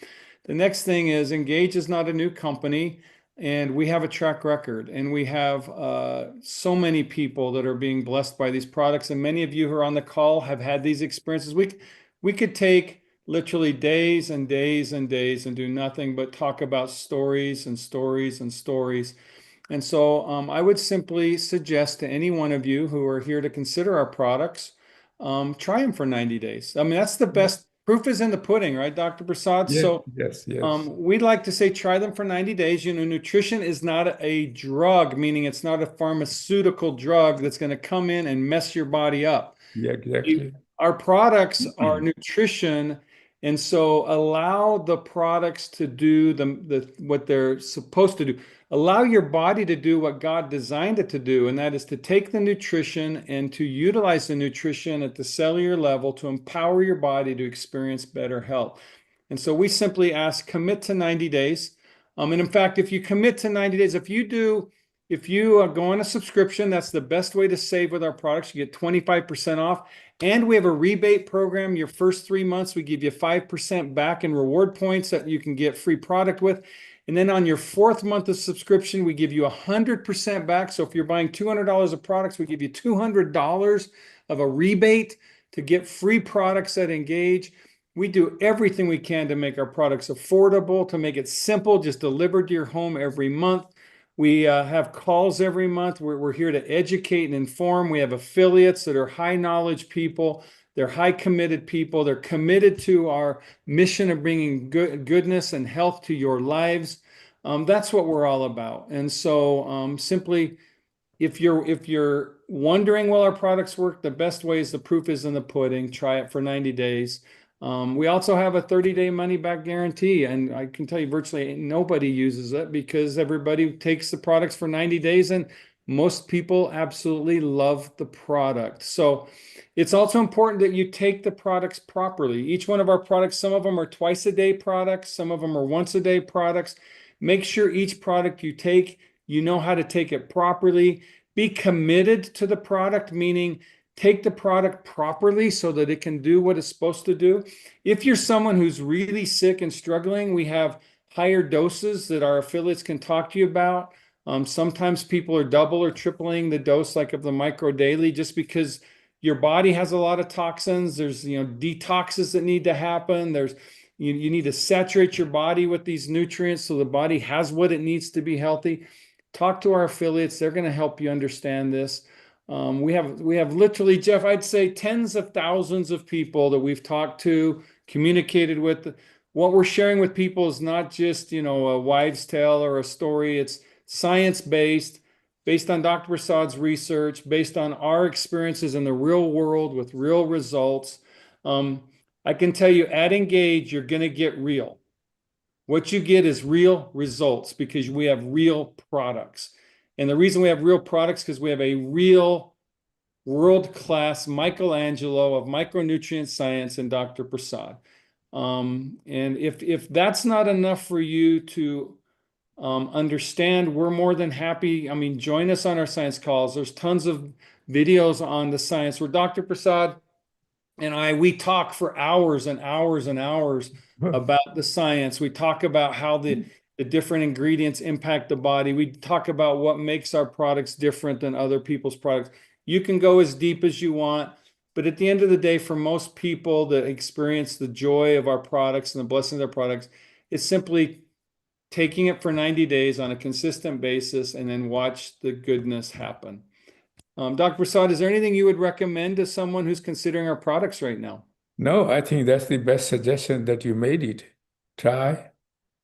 The next thing is Engage is not a new company, and we have a track record, and we have so many people that are being blessed by these products. And many of you who are on the call have had these experiences. We could take literally days and days and days and do nothing but talk about stories and stories and stories. And so I would simply suggest to any one of you who are here to consider our products, try them for 90 days. I mean, that's the best. Proof is in the pudding, right, Dr. Prasad? Yes, So yes. we'd like to say try them for 90 days. You know, nutrition is not a drug, meaning it's not a pharmaceutical drug that's going to come in and mess your body up. Yeah, exactly. Our products are nutrition. And so allow the products to do what they're supposed to do. Allow your body to do what God designed it to do, and that is to take the nutrition and to utilize the nutrition at the cellular level to empower your body to experience better health. And so we simply ask, commit to 90 days. And in fact, if you commit to 90 days, if you go on a subscription, that's the best way to save with our products. You get 25% off. And we have a rebate program. Your first 3 months, we give you 5% back in reward points that you can get free product with. And then on your 4th month of subscription, we give you 100% back. So if you're buying $200 of products, we give you $200 of a rebate to get free products that Engage. We do everything we can to make our products affordable, to make it simple, just delivered to your home every month. We have calls every month. We're here to educate and inform. We have affiliates that are high knowledge people. They're high committed people. They're committed to our mission of bringing goodness and health to your lives. That's what we're all about. And so simply if you're wondering, will our products work? The best way is the proof is in the pudding. Try it for 90 days. We also have a 30-day money back guarantee, and I can tell you virtually nobody uses it because everybody takes the products for 90 days, and most people absolutely love the product. So it's also important that you take the products properly. Each one of our products, some of them are twice a day products, some of them are once a day products. Make sure each product you take, you know how to take it properly. Be committed to the product, meaning take the product properly so that it can do what it's supposed to do. If you're someone who's really sick and struggling, we have higher doses that our affiliates can talk to you about. Sometimes people are double or tripling the dose like of the Micro Daily just because your body has a lot of toxins. There's detoxes that need to happen. You need to saturate your body with these nutrients so the body has what it needs to be healthy. Talk to our affiliates. They're going to help you understand this. We have literally, Jeff, I'd say tens of thousands of people that we've talked to, communicated with. What we're sharing with people is not just, a wives' tale or a story. It's science-based, based on Dr. Prasad's research, based on our experiences in the real world with real results. I can tell you at Engage, you're going to get real. What you get is real results because we have real products. And the reason we have real products is because we have a real world-class Michelangelo of micronutrient science and Dr. Prasad. And if that's not enough for you to understand, we're more than happy. I mean, join us on our science calls. There's tons of videos on the science where Dr. Prasad and we talk for hours and hours and hours about the science. We talk about how the different ingredients impact the body. We talk about what makes our products different than other people's products. You can go as deep as you want, but at the end of the day, for most people that experience the joy of our products and the blessing of their products, it's simply taking it for 90 days on a consistent basis and then watch the goodness happen. Dr. Prasad, is there anything you would recommend to someone who's considering our products right now? No, I think that's the best suggestion that you made it. Try.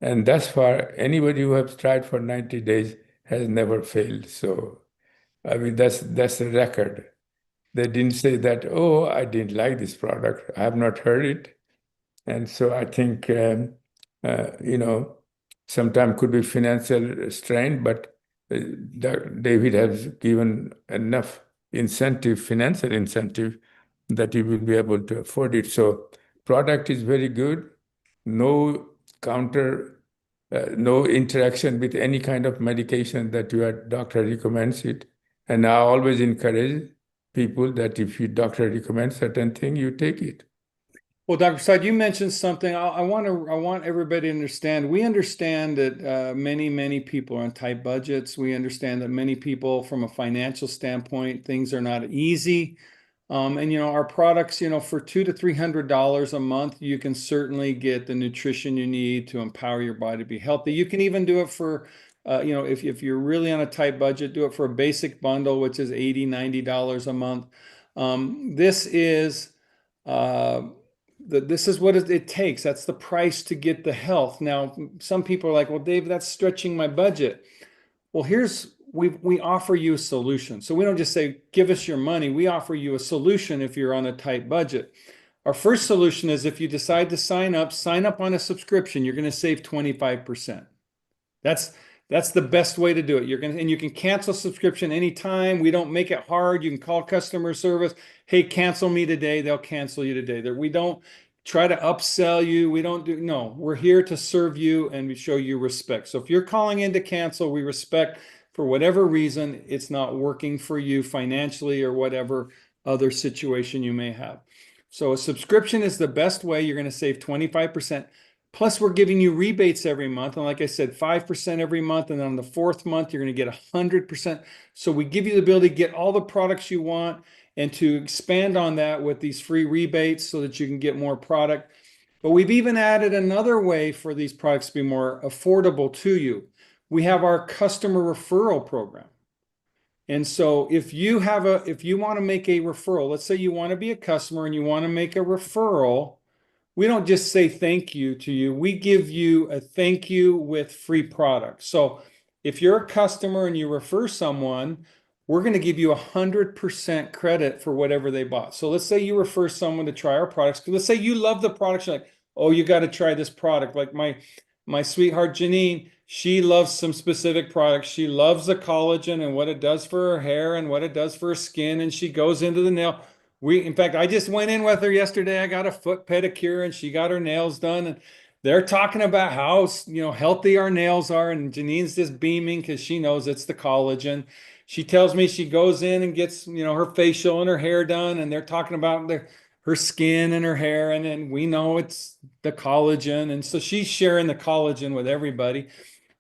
And thus far, anybody who has tried for 90 days has never failed. So, I mean, that's the record. They didn't say that, oh, I didn't like this product. I have not heard it. And so I think, sometimes could be financial strain, but David has given enough incentive, financial incentive, that you will be able to afford it. So product is very good. No no interaction with any kind of medication that your doctor recommends it. And I always encourage people that if your doctor recommends certain thing, you take it. Well, Dr. Prasad, you mentioned something. I want everybody to understand. We understand that many people are on tight budgets. We understand that many people, from a financial standpoint, things are not easy. And our products, for $200 to $300 a month, you can certainly get the nutrition you need to empower your body to be healthy. You can even do it for, if you're really on a tight budget, do it for a basic bundle, which is $80, $90 a month. This is what it takes. That's the price to get the health. Now, some people are like, well, Dave, that's stretching my budget. Well, we offer you a solution. So we don't just say, give us your money. We offer you a solution if you're on a tight budget. Our first solution is if you decide to sign up on a subscription, you're going to save 25%. That's the best way to do it. And you can cancel subscription anytime. We don't make it hard. You can call customer service. Hey, cancel me today. They'll cancel you today. We don't try to upsell you. We're here to serve you and we show you respect. So if you're calling in to cancel, we respect for whatever reason it's not working for you financially or whatever other situation you may have. So a subscription is the best way. You're going to save 25%. Plus, we're giving you rebates every month. And like I said, 5% every month. And then on the fourth month, you're going to get 100%. So we give you the ability to get all the products you want and to expand on that with these free rebates so that you can get more product. But we've even added another way for these products to be more affordable to you. We have our customer referral program. And so if you want to make a referral, let's say you want to be a customer and you want to make a referral, we don't just say thank you to you. We give you a thank you with free products. So if you're a customer and you refer someone, we're going to give you 100% credit for whatever they bought. So let's say you refer someone to try our products. Let's say you love the products. You're like, oh, you got to try this product. Like my sweetheart Janine, she loves some specific products. She loves the collagen and what it does for her hair and what it does for her skin. And she goes into the nail. In fact, I just went in with her yesterday. I got a foot pedicure and she got her nails done. And they're talking about how, healthy our nails are. And Janine's just beaming because she knows it's the collagen. She tells me she goes in and gets, her facial and her hair done, and they're talking about her skin and her hair, and then we know it's the collagen. And so she's sharing the collagen with everybody.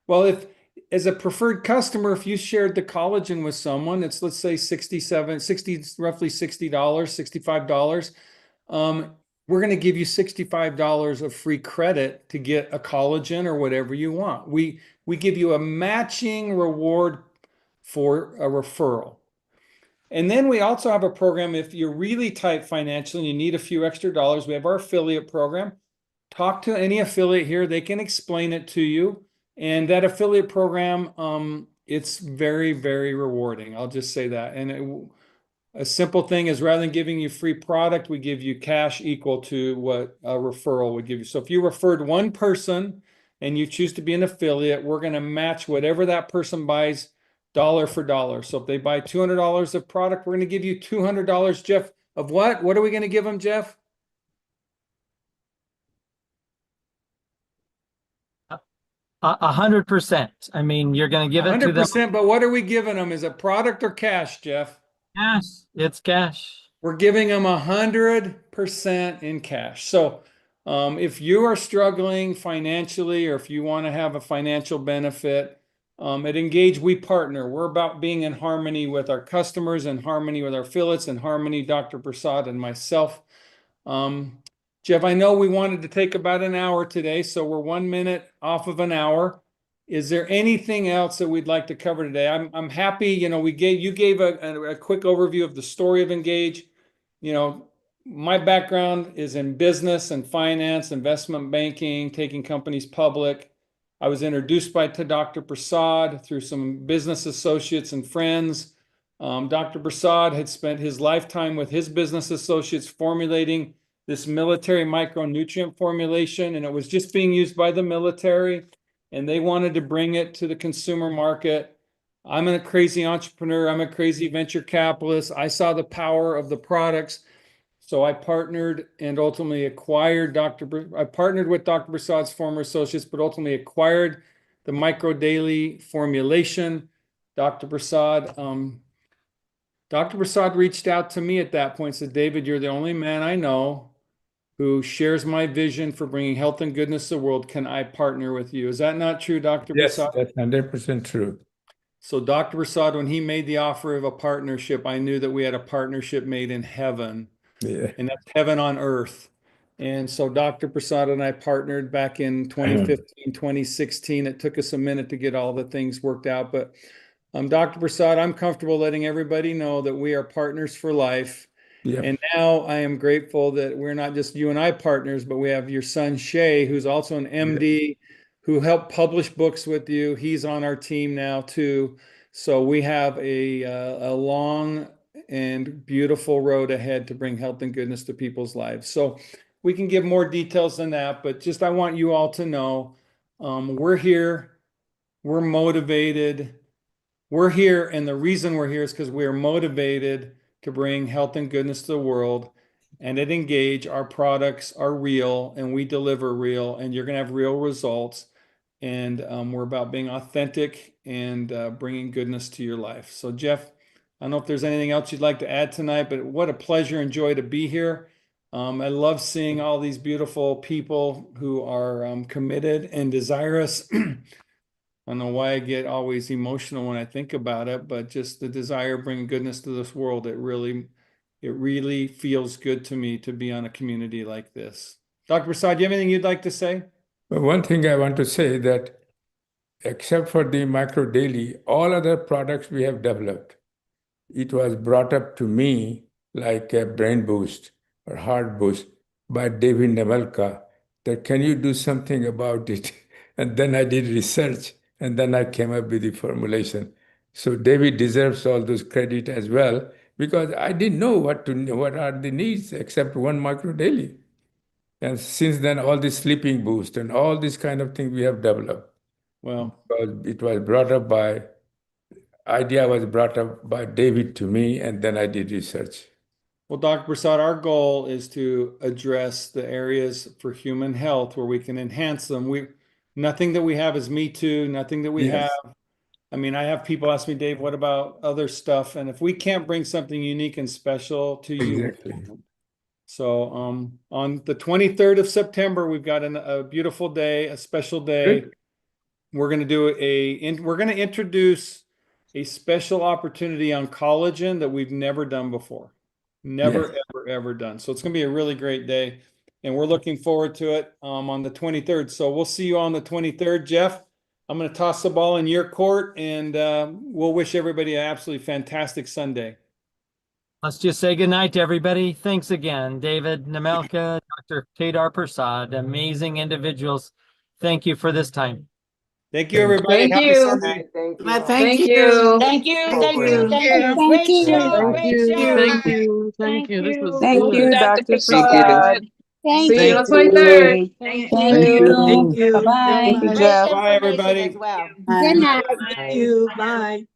Well, if as a preferred customer, if you shared the collagen with someone, it's let's say roughly $60, $65. We're going to give you $65 of free credit to get a collagen or whatever you want. We give you a matching reward for a referral. And then we also have a program if you're really tight financially and you need a few extra dollars, we have our affiliate program. Talk to any affiliate here, they can explain it to you. And that affiliate program, it's very, very rewarding. I'll just say that. And a simple thing is rather than giving you free product, we give you cash equal to what a referral would give you. So if you referred one person and you choose to be an affiliate, we're going to match whatever that person buys dollar for dollar. So if they buy $200 of product, we're going to give you $200, Jeff, of what? What are we going to give them, Jeff? 100%. I mean, you're going to give it to them. 100%, but what are we giving them? Is it product or cash, Jeff? Cash. It's cash. We're giving them 100% in cash. So if you are struggling financially, or if you want to have a financial benefit, at Engage, we partner. We're about being in harmony with our customers, in harmony with our affiliates, in harmony, Dr. Prasad and myself. Jeff, I know we wanted to take about an hour today, so we're 1 minute off of an hour. Is there anything else that we'd like to cover today? I'm happy, you gave a quick overview of the story of Engage. My background is in business and finance, investment banking, taking companies public. I was introduced to Dr. Prasad through some business associates and friends. Dr. Prasad had spent his lifetime with his business associates formulating this military micronutrient formulation, and it was just being used by the military, and they wanted to bring it to the consumer market. I'm a crazy entrepreneur. I'm a crazy venture capitalist. I saw the power of the products. So I partnered and ultimately acquired I partnered with Dr. Prasad's former associates, but ultimately acquired the Micro Daily formulation. Dr. Prasad reached out to me at that point and said, David, you're the only man I know who shares my vision for bringing health and goodness to the world. Can I partner with you? Is that not true, Dr. Prasad? Yes, that's 100% true. So Dr. Prasad, when he made the offer of a partnership, I knew that we had a partnership made in heaven. Yeah. And that's heaven on earth. And so Dr. Prasad and I partnered back in 2015, 2016. It took us a minute to get all the things worked out. But Dr. Prasad, I'm comfortable letting everybody know that we are partners for life. Yeah. And now I am grateful that we're not just you and I partners, but we have your son, Shay, who's also an MD, who helped publish books with you. He's on our team now too. So we have a long and beautiful road ahead to bring health and goodness to people's lives. So we can give more details than that, but just I want you all to know we're here, we're motivated, we're here, and the reason we're here is because we are motivated to bring health and goodness to the world. And at Engage, our products are real and we deliver real, and you're going to have real results. And we're about being authentic and bringing goodness to your life. So Jeff, I don't know if there's anything else you'd like to add tonight, but what a pleasure and joy to be here. I love seeing all these beautiful people who are committed and desirous. I don't know why I get always emotional when I think about it, but just the desire of bringing goodness to this world, it really feels good to me to be on a community like this. Dr. Prasad, do you have anything you'd like to say? But one thing I want to say that except for the Micro Daily, all other products we have developed, it was brought up to me like a brain boost or heart boost by David Nemelka that can you do something about it? And then I did research and then I came up with the formulation. So David deserves all those credit as well, because I didn't know what are the needs except one micro daily. And since then, all this sleeping boost and all this kind of thing we have developed. Well, It was brought up idea was brought up by David to me, and then I did research. well, Dr. Prasad, our goal is to address the areas for human health where we can enhance them. Nothing that we have is me too, nothing that we Yes. have. I mean, I have people ask me, Dave, what about other stuff? And if we can't bring something unique and special to you. Exactly. So on the 23rd of September, we've got a beautiful day, a special day. Good. We're going to we're going to introduce a special opportunity on collagen that we've never done before. Never, Yes. ever done. So it's going to be a really great day. And we're looking forward to it on the 23rd. So we'll see you on the 23rd, Jeff. I'm going to toss the ball in your court, and we'll wish everybody an absolutely fantastic Sunday. Let's just say goodnight to everybody. Thanks again, David Nemelka, Dr. Kedar Prasad, amazing individuals. Thank you for this time. Thank you, everybody. Thank Happy you. Sunday. Thank you. Thank you, thank you, you. thank you. Thank Great you. show, Thank great you. show. Thank you. Thank you. This was Thank good. you, Dr. Dr. Thank you. Prasad. Thank See you you. on 23rd. Thank Thank you. you. Thank you. Bye-bye. Thank you, Great Jeff. Bye, information everybody. as well. Bye. Good night. Thank you. Bye.